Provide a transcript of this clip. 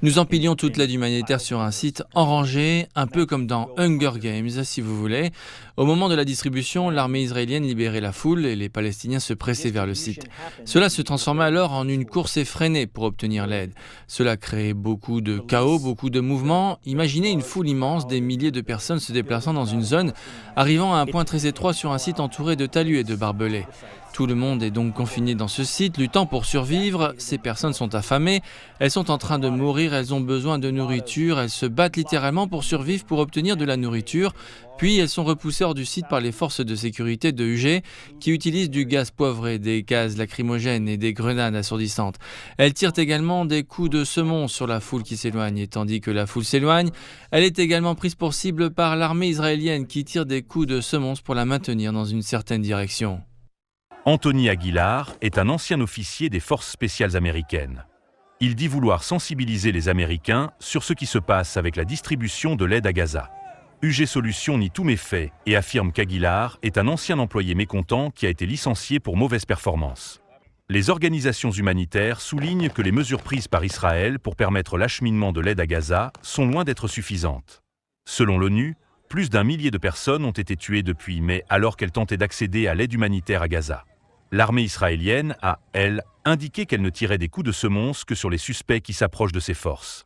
Nous empilions toute l'aide humanitaire sur un site en rangée, un peu comme dans Hunger Games, si vous voulez. Au moment de la distribution, l'armée israélienne libérait la foule et les Palestiniens se pressaient vers le site. Cela se transformait alors en une course effrénée pour obtenir l'aide. Cela créait beaucoup de chaos, beaucoup de mouvements. Imaginez une foule immense, des milliers de personnes se déplaçant dans une zone, arrivant à un point très étroit sur un site entouré de talus et de barbelés. Tout le monde est donc confiné dans ce site, luttant pour survivre. Ces personnes sont affamées, elles sont en train de mourir, elles ont besoin de nourriture, elles se battent littéralement pour survivre, pour obtenir de la nourriture. Puis elles sont repoussées hors du site par les forces de sécurité de UG qui utilisent du gaz poivré, des gaz lacrymogènes et des grenades assourdissantes. Elles tirent également des coups de semonce sur la foule qui s'éloigne. Et tandis que la foule s'éloigne, elle est également prise pour cible par l'armée israélienne qui tire des coups de semonce pour la maintenir dans une certaine direction. Anthony Aguilar est un ancien officier des forces spéciales américaines. Il dit vouloir sensibiliser les Américains sur ce qui se passe avec la distribution de l'aide à Gaza. UG Solutions nie tous méfaits et affirme qu'Aguilar est un ancien employé mécontent qui a été licencié pour mauvaise performance. Les organisations humanitaires soulignent que les mesures prises par Israël pour permettre l'acheminement de l'aide à Gaza sont loin d'être suffisantes. Selon l'ONU, plus d'1 millier de personnes ont été tuées depuis mai alors qu'elles tentaient d'accéder à l'aide humanitaire à Gaza. L'armée israélienne a, elle, indiqué qu'elle ne tirait des coups de semonce que sur les suspects qui s'approchent de ses forces.